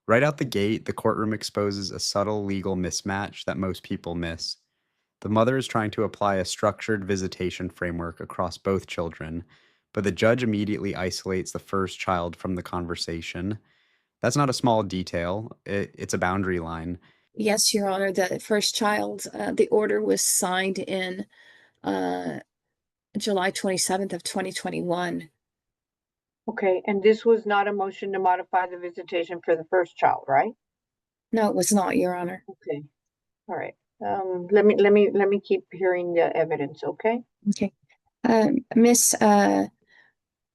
Right out the gate, the courtroom exposes a subtle legal mismatch that most people miss. The mother is trying to apply a structured visitation framework across both children, but the judge immediately isolates the first child from the conversation. That's not a small detail, it's a boundary line. Yes, Your Honor, the first child, the order was signed in uh, July 27th of 2021. Okay, and this was not a motion to modify the visitation for the first child, right? No, it was not, Your Honor. Okay, all right. Let me keep hearing the evidence, okay? Okay. Miss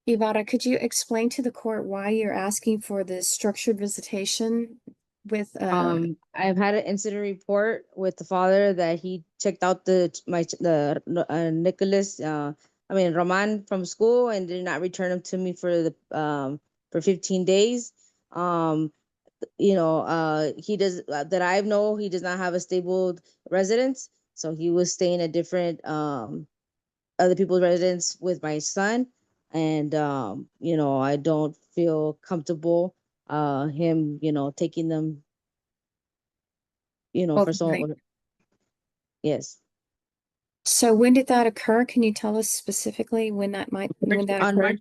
Ibarra, could you explain to the court why you're asking for this structured visitation with I've had an incident report with the father that he checked out Nicholas, Roman from school and did not return him to me for 15 days. Um, he does that I know he does not have a stable residence, so he was staying at different other people's residence with my son, and I don't feel comfortable him taking them for both someone. right? Yes. So when did that occur? Can you tell us specifically when that On March occurred?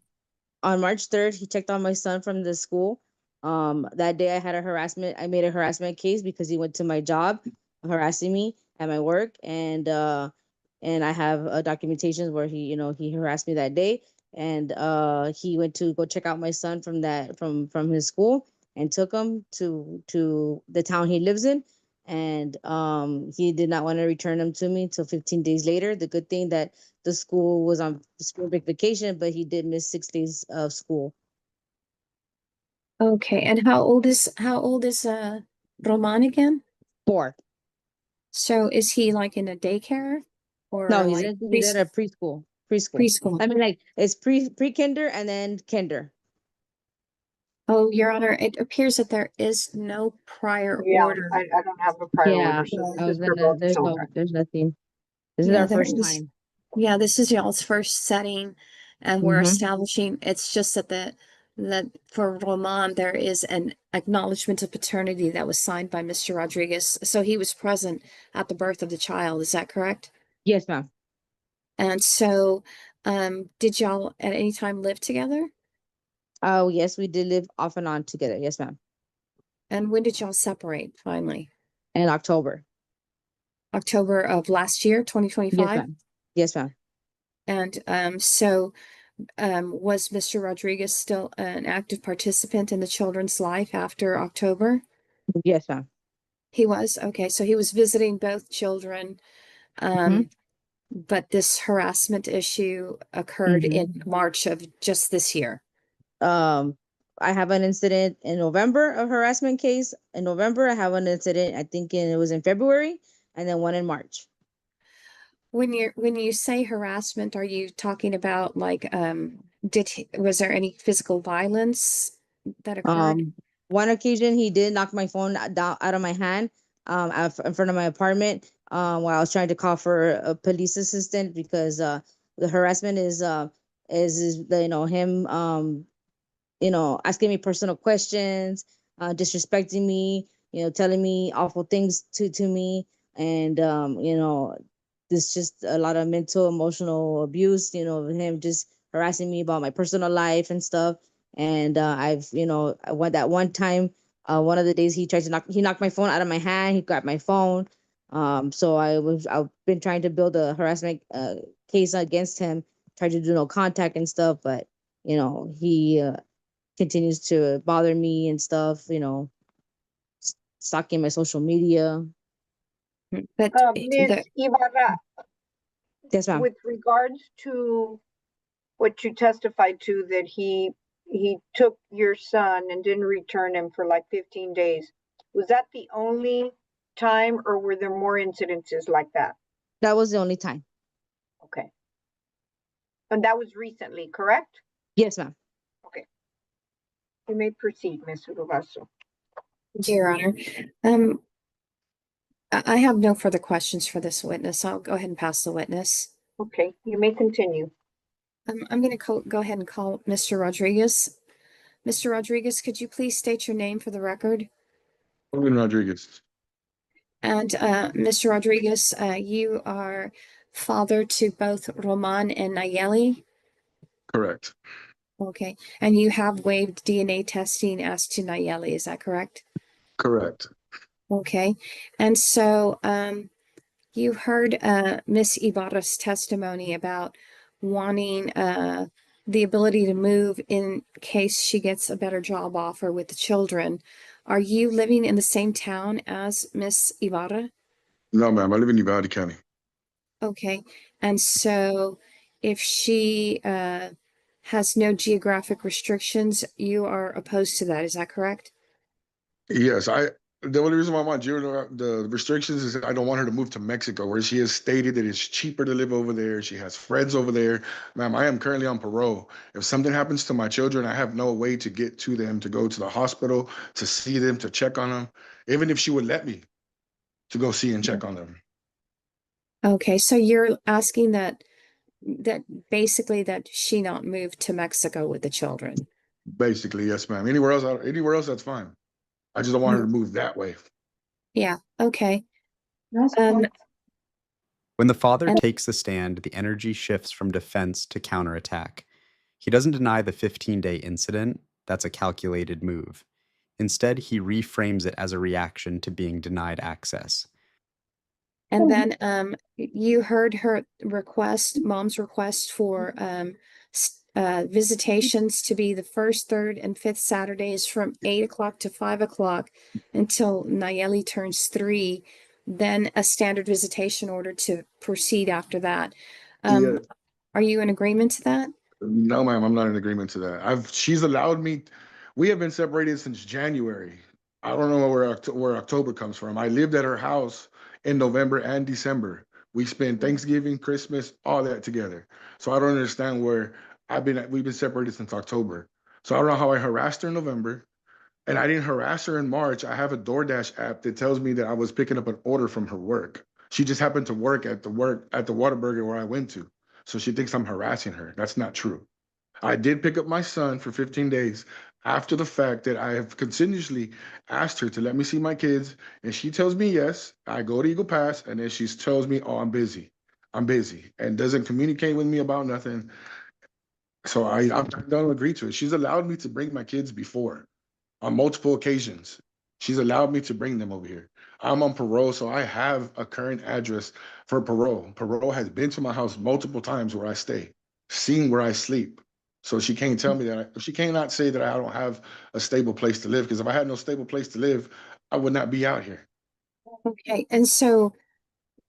on March 3rd, he checked on my son from the school. That day I made a harassment case because he went to my job harassing me at my work, and I have documentations where he harassed me that day, and he went to go check out my son from his school and took him to the town he lives in, and he did not want to return him to me till 15 days later. The good thing that the school was on spring break vacation, but he did miss 6 days of school. Okay, and how old is Roman again? 4. So is he like in a daycare No, or he's like in he's at a preschool. preschool? I mean, like it's pre-kinder and then kinder. Oh, Your Honor, it appears that there is no prior Yeah, order. I don't have a prior Yeah, order, so I this was is for gonna. both children. There's nothing. This is Yeah, our there first is. time. Yeah, this is y'all's first setting, and we're Mm-hmm. establishing. It's just that for Roman there is an acknowledgement of paternity that was signed by Mr. Rodriguez, so he was present at the birth of the child. Is that correct? Yes, ma'am. And so, did y'all at any time live together? Oh, yes, we did live off and on together. Yes, ma'am. And when did y'all separate finally? In October. October of last year, Yes, 2025. ma'am. Yes, ma'am. And was Mr. Rodriguez still an active participant in the children's life after October? Yes, ma'am. He was? Okay, so he was visiting both children. Mm-hmm. But this harassment issue occurred Mm-hmm. in March of just this year. Um, I have an incident in November, a harassment case. In November, I have an incident. I think it was in February, and then one in March. When you say harassment, are you talking about like was there any physical violence that occurred? One occasion he did knock my phone down out of my hand, in front of my apartment, while I was trying to call for a police assistant because the harassment is him asking me personal questions, disrespecting me, telling me awful things to me, and there's just a lot of mental emotional abuse, him just harassing me about my personal life and stuff. And I've I went that one time, one of the days he knocked my phone out of my hand, he grabbed my phone. So I've been trying to build a harassment case against him, tried to do no contact and stuff, but he continues to bother me and stuff, stalking my social media. But Ms. Ibarra, Yes, ma'am. with regards to what you testified to, that he took your son and didn't return him for like 15 days, was that the only time, or were there more incidences like that? That was the only time. Okay. And that was recently, correct? Yes, ma'am. Okay. You may proceed, Ms. Urubaso. Your Honor, I have no further questions for this witness. I'll go ahead and pass the witness. Okay, you may continue. I'm going to go ahead and call Mr. Rodriguez. Mr. Rodriguez, could you please state your name for the record? Julian Rodriguez. And Mr. Rodriguez, you are father to both Roman and Nayeli. Correct. Okay. And you have waived DNA testing as to Nayeli, is that correct? Correct. Okay. And so you heard Miss Ibarra's testimony about wanting the ability to move in case she gets a better job offer with the children. Are you living in the same town as Miss Ibarra? No, ma'am. I live in Uvalde County. Okay. And so if she has no geographic restrictions, you are opposed to that. Is that correct? Yes, the only reason why I want the restrictions is that I don't want her to move to Mexico, where she has stated that it's cheaper to live over there. She has friends over there. Ma'am, I am currently on parole. If something happens to my children, I have no way to get to them, to go to the hospital, to see them, to check on them, even if she would let me to go see and check on them. Okay. So you're asking that basically that she not move to Mexico with the children. Basically, yes, ma'am. Anywhere else, that's fine. I just don't want her to move that way. Yeah. Okay. That's Um, When the father and takes the stand, the energy shifts from defense to counterattack. He doesn't deny the 15-day incident, that's a calculated move. Instead, he reframes it as a reaction to being denied access. and then you heard her request, mom's request for visitations to be the first, third, and fifth Saturdays from 8 o'clock to 5 o'clock until Nayeli turns 3. Then a standard visitation order to proceed after that. Yeah, Are you in agreement to that? no, ma'am, I'm not in agreement to that. She's allowed me. We have been separated since January. I don't know where October comes from. I lived at her house in November and December. We spent Thanksgiving, Christmas, all that together. So I don't understand where we've been separated since October. So I don't know how I harassed her in November, and I didn't harass her in March. I have a DoorDash app that tells me that I was picking up an order from her work. She just happened to work at the Whataburger where I went to. So she thinks I'm harassing her. That's not true. I did pick up my son for 15 days after the fact that I have continuously asked her to let me see my kids. And she tells me yes. I go to Eagle Pass, and then she tells me, oh, I'm busy. I'm busy, and doesn't communicate with me about nothing. So I don't agree to it. She's allowed me to bring my kids before on multiple occasions. She's allowed me to bring them over here. I'm on parole, so I have a current address for parole. Parole has been to my house multiple times where I stay, seen where I sleep. So she can't tell me she cannot say that I don't have a stable place to live, because if I had no stable place to live, I would not be out here. Okay. And so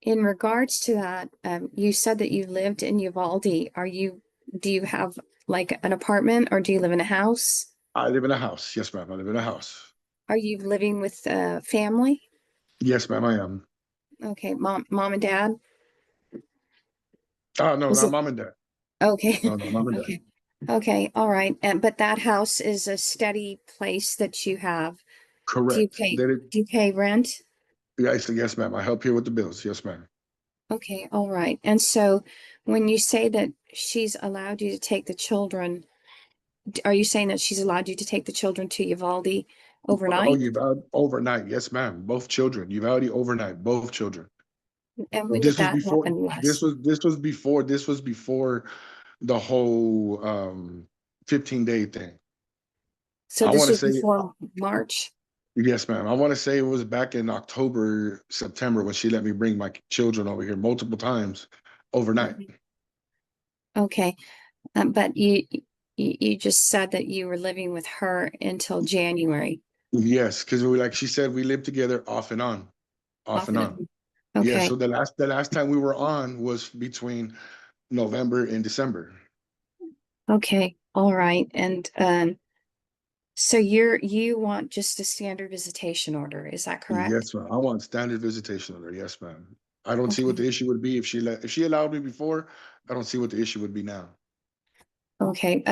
in regards to that, you said that you lived in Uvalde. Do you have like an apartment or do you live in a house? I live in a house. Yes, ma'am. I live in a house. Are you living with family? Yes, ma'am, I am. Okay, mom and dad? Oh, no, Was not it mom and dad. okay? No, no, mom and dad. Okay. Okay, all right. And but that house is a steady place that you have. Do you Correct. pay That it, do you pay rent? yes, ma'am. I help here with the bills. Yes, ma'am. Okay, all right. And so when you say that she's allowed you to take the children, are you saying that she's allowed you to take the children to Uvalde Oh, overnight? Uvalde overnight. Yes, ma'am. Both children. Uvalde overnight. Both children. And when did This was that before. happen last? This was before the whole 15-day thing. So I this want to was say before March? yes, ma'am. I want to say it was back in October, September, when she let me bring my children over here multiple times overnight. Mhm. Okay. But you just said that you were living with her until January, Yes, because like she said, we lived together off and on, off off and and on. on. Yeah. Okay. So the last time we were on was between November and December. Okay. All right. And so you want just a standard visitation order, is that correct? Yes, ma'am. I want standard visitation order. Yes, ma'am. I don't see what Okay. the issue would be if she allowed me before. I don't see what the issue would be now. Okay.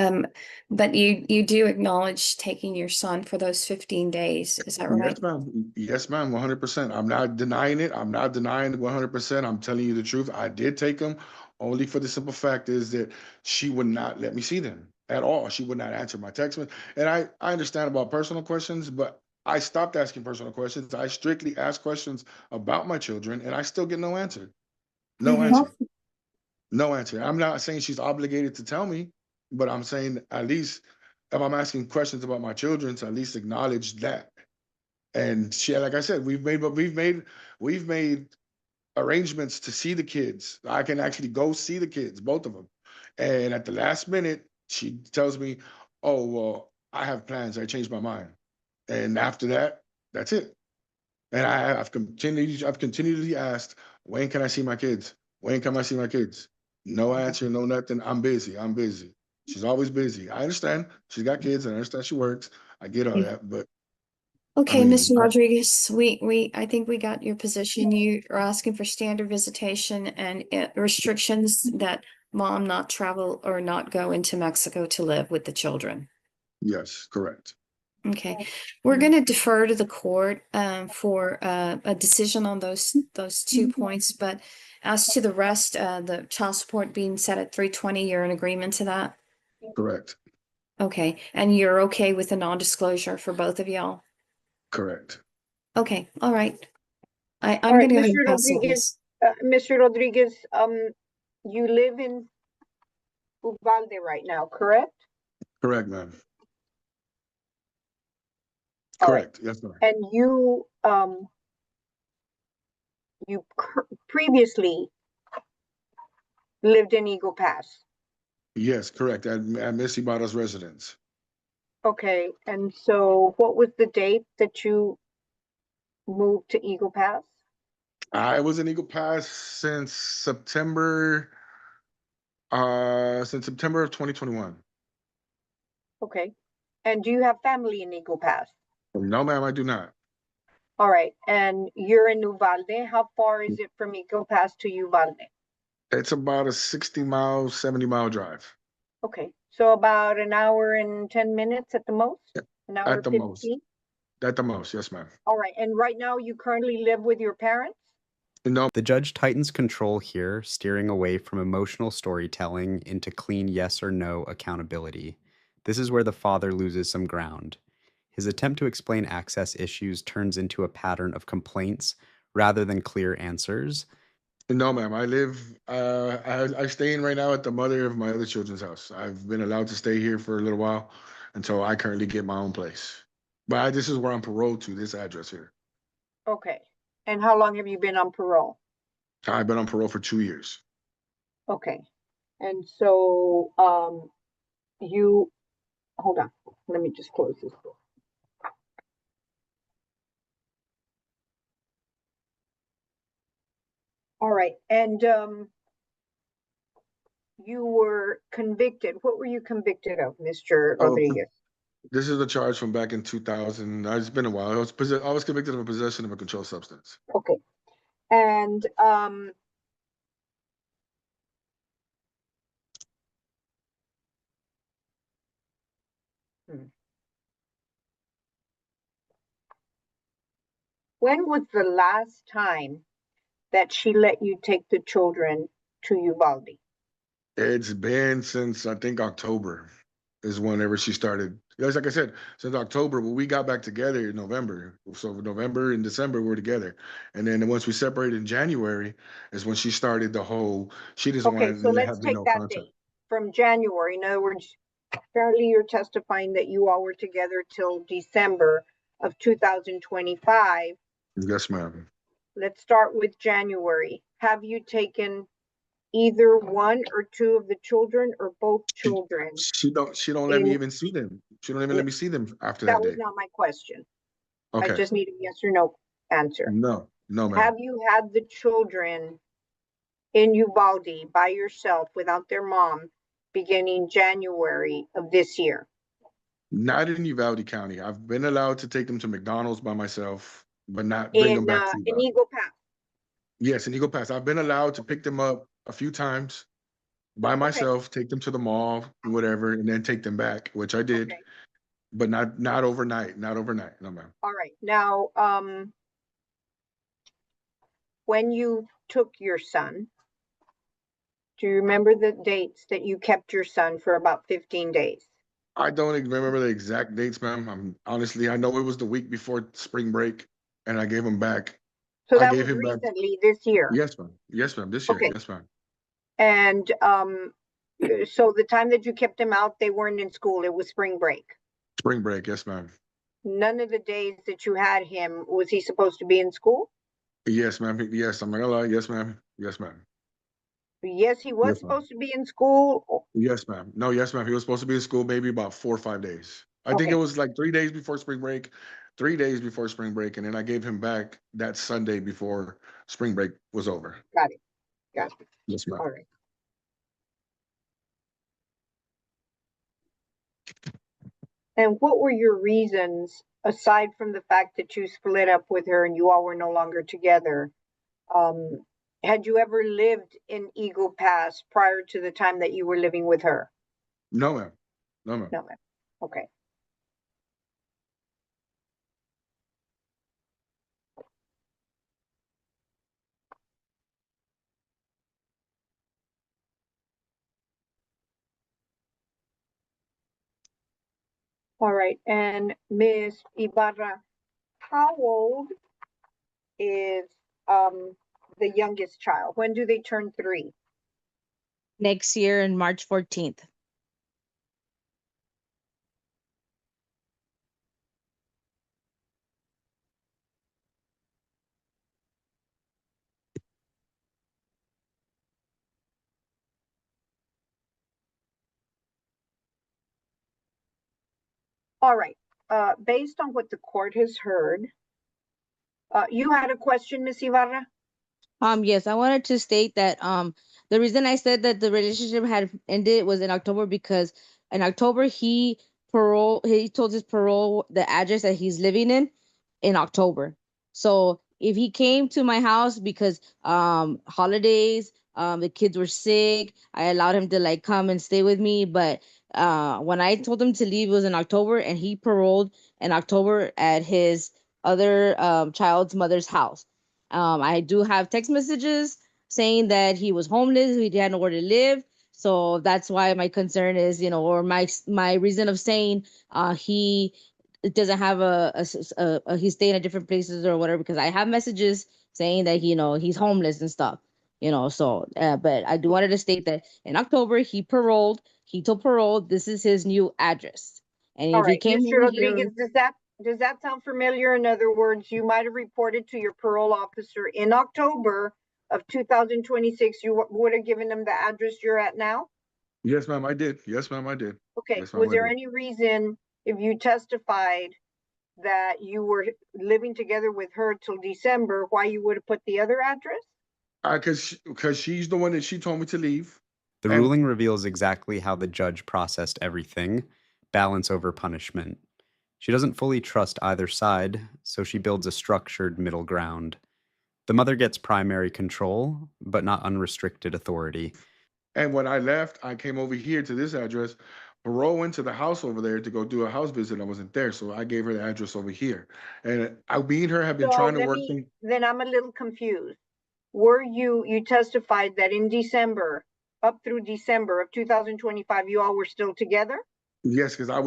But you do acknowledge taking your son for those 15 days, is that right? Yes, ma'am. Yes, ma'am. 100%. I'm not denying it. I'm not denying it 100%. I'm telling you the truth. I did take them only for the simple fact is that she would not let me see them at all. She would not answer my text. And I understand about personal questions, but I stopped asking personal questions. I strictly ask questions about my children, and I still get no answer. No Mhm. answer. No answer. I'm not saying she's obligated to tell me, but I'm saying at least if I'm asking questions about my children, to at least acknowledge that. And she, like I said, we've made arrangements to see the kids. I can actually go see the kids, both of them. And at the last minute, she tells me, "Oh, well, I have plans. I changed my mind." And after that, that's it. And I've continually asked, "When can I see my kids? When can I see my kids?" No answer, no nothing. I'm busy. I'm busy. She's always busy. I understand. She's got kids, and I understand she works. I get all that, but I Okay, mean, Mr. Rodriguez, I think we got your position. You are asking for standard visitation and restrictions that mom not travel or not go into Mexico to live with the children. yes, correct. Okay, we're going to defer to the court for a decision on those 2 points, but as to the rest, the child support being set at 320, you're in agreement to that? Correct. Okay, and you're okay with the non-disclosure for both of y'all? Correct. Okay, all right. I'm All going right, to go ahead and Mr. pass on Rodriguez, this. Mr. Rodriguez, you live in Uvalde right now, correct? Correct, ma'am. All right. Correct. Yes, ma'am. And you previously lived in Eagle Pass. Yes, correct. At Miss Ibarra's residence. Okay, and so what was the date that you moved to Eagle Pass? I was in Eagle Pass since September of 2021. Okay, and do you have family in Eagle Pass? No, ma'am, I do not. All right, and you're in Uvalde. How far is it from Eagle Pass to Uvalde? It's about a 60-mile, 70-mile drive. Okay, so about an hour and 10 minutes at the most? Yeah, An hour at the 15? most. At the most, yes, ma'am. All right, and right now you currently live with your parents? No, The judge tightens control here, steering away from emotional storytelling into clean yes or no accountability. This is where the father loses some ground. His attempt to explain access issues turns into a pattern of complaints rather than clear answers. no, ma'am. I stay in right now at the mother of my other children's house. I've been allowed to stay here for a little while until I currently get my own place. But this is where I'm paroled to, this address here. Okay, and how long have you been on parole? I've been on parole for 2 years. Okay, and so you, hold on, let me just close this book. All right, and you were convicted. What were you convicted of, Mr. Oh, Rodriguez? this is a charge from back in 2000. It's been a while. I was convicted of a possession of a controlled substance. Okay, and when was the last time that she let you take the children to Uvalde? It's been since I think October is whenever she started. Yes, like I said, since October, but we got back together in November. So November and December we're together, and then once we separated in January is when she started the whole. She doesn't Okay, want so to let's have take no that contact. date from January. In other words, apparently you're testifying that you all were together till December of 2025. Yes, ma'am. Let's start with January. Have you taken either one or two of the children or both She, children? she don't let me even see them. She don't even let me see them after That that was day. not my question. I Okay. just need a yes or no answer. No, no, ma'am. Have you had the children in Uvalde by yourself without their mom beginning January of this year? Not in Uvalde County. I've been allowed to take them to McDonald's by myself, but not bring them back to In Uvalde. Eagle Pass? Yes, in Eagle Pass. I've been allowed to pick them up a few times by Okay, myself, take them to the mall, whatever, and then take them back, which I did, okay, but not overnight. Not overnight. No, ma'am. all right. Now, when you took your son, do you remember the dates that you kept your son for about 15 days? I don't even remember the exact dates, ma'am. I'm honestly, I know it was the week before spring break, and I gave him back. So I that gave was him back. recently this year. Yes, ma'am. Yes, ma'am. This year. Okay. Yes, ma'am. And so the time that you kept him out, they weren't in school. It was spring break. Spring break. Yes, ma'am. None of the days that you had him, was he supposed to be in school? Yes, ma'am. Yes, I'm not gonna lie. Yes, ma'am. Yes, ma'am. Yes, he was Yes, ma'am. supposed to be in school. Yes, ma'am. No, yes, ma'am. He was supposed to be in school maybe about 4 or 5 days. I think it Okay, was like 3 days before spring break, 3 days before spring break, and then I gave him back that Sunday before spring break was over. got it. Got it. Yes, ma'am. All right. And what were your reasons, aside from the fact that you split up with her and you all were no longer together? Um, had you ever lived in Eagle Pass prior to the time that you were living with her? No, ma'am. No, ma'am. No, ma'am. Okay. All right. And Miss Ibarra, how old is the youngest child? When do they turn 3? Next year in March 14th. All right. Based on what the court has heard, you had a question, Miss Ibarra? Yes, I wanted to state that the reason I said that the relationship had ended was in October because in October he told his parole the address that he's living in October. So if he came to my house because holidays, the kids were sick, I allowed him to like come and stay with me, but when I told him to leave it was in October and he paroled in October at his other child's mother's house. I do have text messages saying that he was homeless, he had nowhere to live. So that's why my concern is, or my reason of saying he doesn't have he's staying at different places or whatever, because I have messages saying that he's homeless and stuff. So but I do wanted to state that in October he told parole this is his new address. And All if he right, came Mr. over here, Rodriguez, does that sound familiar? In other words, you might have reported to your parole officer in October of 2026. You would have given them the address you're at now? Yes, ma'am. I did. Yes, ma'am. I did. Okay, Yes, ma'am. was I there did. any reason, if you testified that you were living together with her till December, why you would have put the other address? Because she's the one that she told me to leave, The and ruling reveals exactly how the judge processed everything, balance over punishment. She doesn't fully trust either side, so she builds a structured middle ground. The mother gets primary control, but not unrestricted authority. and when I left, I came over here to this address. Parole went to the house over there to go do a house visit. I wasn't there, so I gave her the address over here. And me and her have been So trying to work things. then I'm a little confused. You testified that in December, up through December of 2025, you all were still together? Yes, because I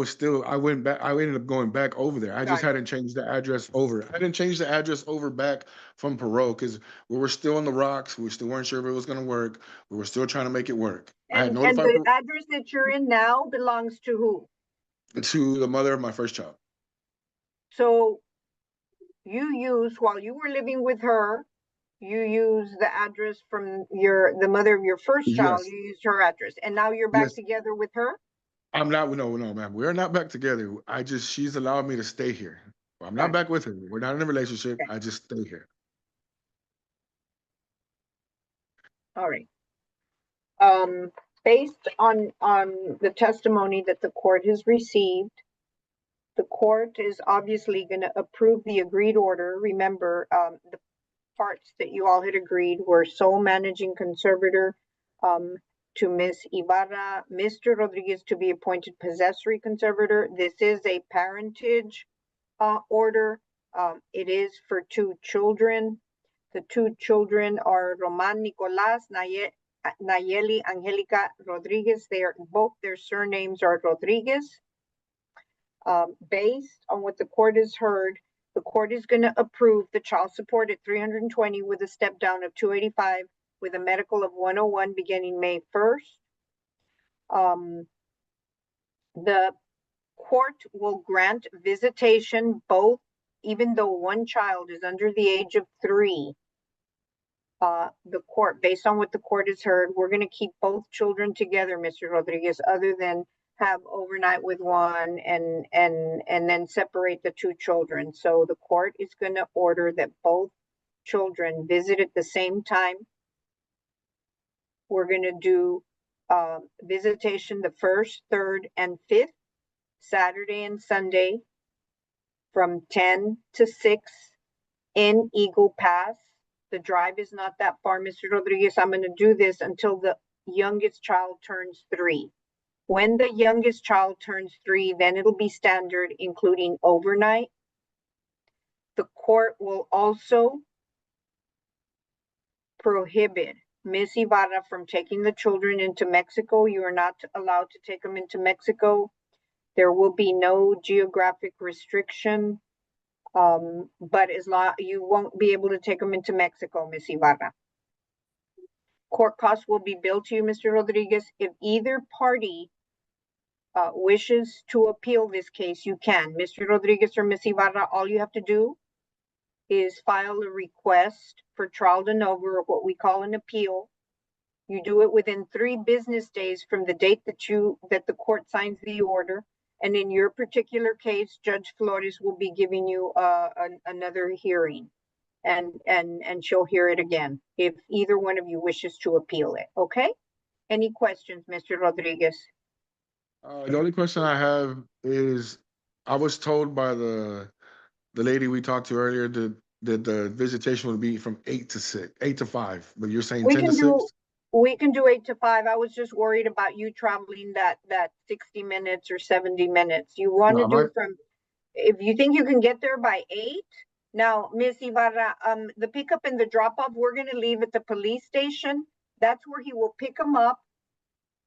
went back, I ended up going back over there. I just Got it. hadn't changed the address over. I didn't change the address over back from parole because we were still on the rocks. We still weren't sure if it was going to work. We were still trying to make it work. I had And notified the address that you're in now belongs to who? to the mother of my first child. So you used, while you were living with her, you used the address from the mother of your first child, Yes, you used her address, and now you're back yes. together with her? I'm not, no, no, ma'am. We're not back together. She's allowed me to stay here. I'm not Got it. back with her. We're not in a relationship. Okay. I just stay here. All right. Based on the testimony that the court has received, the court is obviously going to approve the agreed order. Remember, the parts that you all had agreed were sole managing conservator to Ms. Ibarra, Mr. Rodriguez to be appointed possessory conservator. This is a parentage order. It is for 2 children. The 2 children are Roman Nicolas, Nayeli Angelica Rodriguez. Both their surnames are Rodriguez. Based on what the court has heard, the court is going to approve the child support at 320 with a step down of 285 with a medical of 101 beginning May 1st. The court will grant visitation both, even though one child is under the age of 3. The court, based on what the court has heard, we're going to keep both children together, Mr. Rodriguez, other than have overnight with one and then separate the 2 children. So the court is going to order that both children visit at the same time. We're going to do visitation the 1st, 3rd, and 5th, Saturday and Sunday, from 10 to 6 in Eagle Pass. The drive is not that far, Mr. Rodriguez. I'm going to do this until the youngest child turns 3. When the youngest child turns 3, then it'll be standard, including overnight. The court will also prohibit Miss Ibarra from taking the children into Mexico. You are not allowed to take them into Mexico. There will be no geographic restriction, but as long you won't be able to take them into Mexico, Miss Ibarra. Court costs will be billed to you, Mr. Rodriguez. If either party wishes to appeal this case, you can. Mr. Rodriguez or Miss Ibarra, all you have to do is file a request for trial de novo, or what we call an appeal. You do it within 3 business days from the date that the court signs the order. And in your particular case, Judge Flores will be giving you another hearing, and she'll hear it again if either one of you wishes to appeal it. Okay? Any questions, Mr. Rodriguez? The only question I have is, I was told by the lady we talked to earlier that the visitation would be from 8 to 5, but you're saying 10 to 6? We can do 8 to 5. I was just worried about you traveling that 60 minutes or 70 minutes. You want to do from, if you think you can get there by 8. Now, Miss Ibarra, the pickup and the drop off, we're going to leave at the police station. That's where he will pick them up,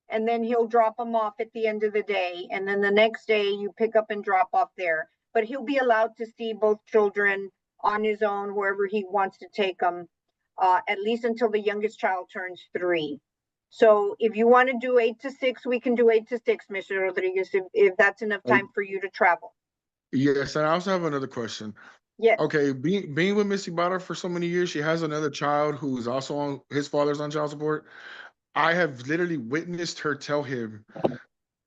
and then he'll drop them off at the end of the day. And then the next day you pick up and drop off there. But he'll be allowed to see both children on his own, wherever he wants to take them, at least until the youngest child turns 3. So if you want to do 8 to 6, we can do 8 to 6, Mr. Rodriguez, if that's enough time for you to travel. Yes, and I also have another question. Yes. Okay, being with Miss Ibarra for so many years, she has another child who's also on, his father's on child support. I have literally witnessed her tell him,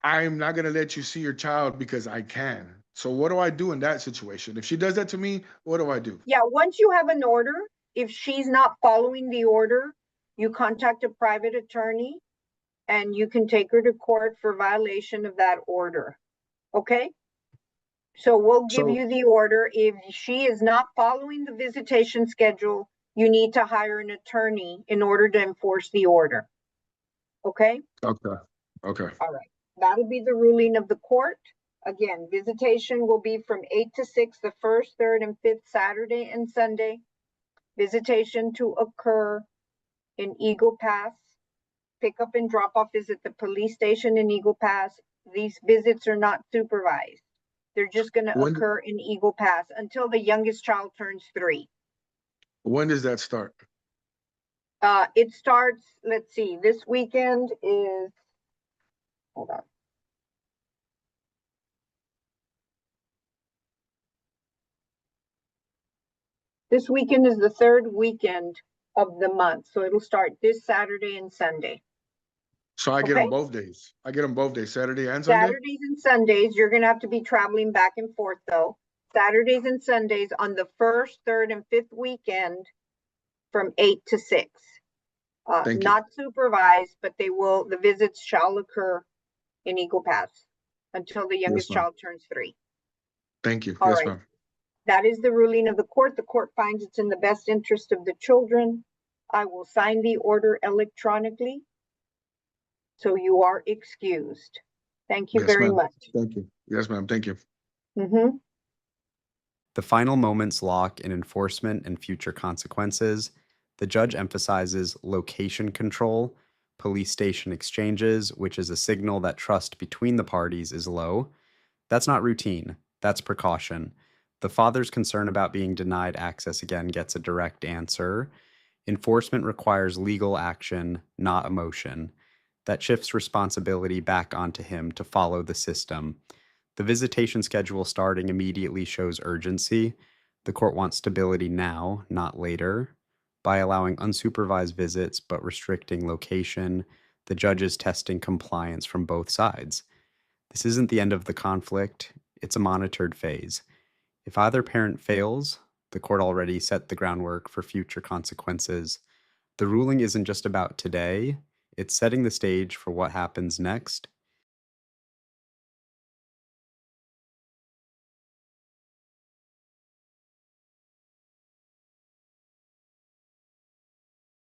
I'm not going to let you see your child because I can. So what do I do in that situation? If she does that to me, what do I do? Yeah, once you have an order, if she's not following the order, you contact a private attorney and you can take her to court for violation of that order. Okay? So we'll give you the order. If she is not following the visitation schedule, you need to hire an attorney in order to enforce the order. Okay? Okay. All right. That'll be the ruling of the court. Again, visitation will be from 8 to 6, the 1st, 3rd, and 5th Saturday and Sunday. Visitation to occur in Eagle Pass. Pickup and drop off is at the police station in Eagle Pass. These visits are not supervised. They're just going to occur in Eagle Pass until the youngest child turns 3. When does that start? It starts, let's see, this weekend is, hold on. This weekend is the 3rd weekend of the month. So it'll start this Saturday and Sunday. So I get them both days. I get them both days, Saturday and Sunday? Saturdays and Sundays. You're going to have to be traveling back and forth, though. Saturdays and Sundays on the 1st, 3rd, and 5th weekend from 8 to 6. Not supervised, but the visits shall occur in Eagle Pass until the youngest child turns 3. Thank you. All yes, right. ma'am. That is the ruling of the court. The court finds it's in the best interest of the children. I will sign the order electronically. So you are excused. Thank you very much. Thank you. Yes, ma'am. Thank you. The final moments lock in enforcement and future consequences. The judge emphasizes location control, police station exchanges, which is a signal that trust between the parties is low. That's not routine, that's precaution. The father's concern about being denied access again gets a direct answer. Enforcement requires legal action, not emotion. That shifts responsibility back onto him to follow the system. The visitation schedule starting immediately shows urgency. The court wants stability now, not later. By allowing unsupervised visits but restricting location, the judge is testing compliance from both sides. This isn't the end of the conflict, it's a monitored phase. If either parent fails, the court already set the groundwork for future consequences. The ruling isn't just about today, it's setting the stage for what happens next.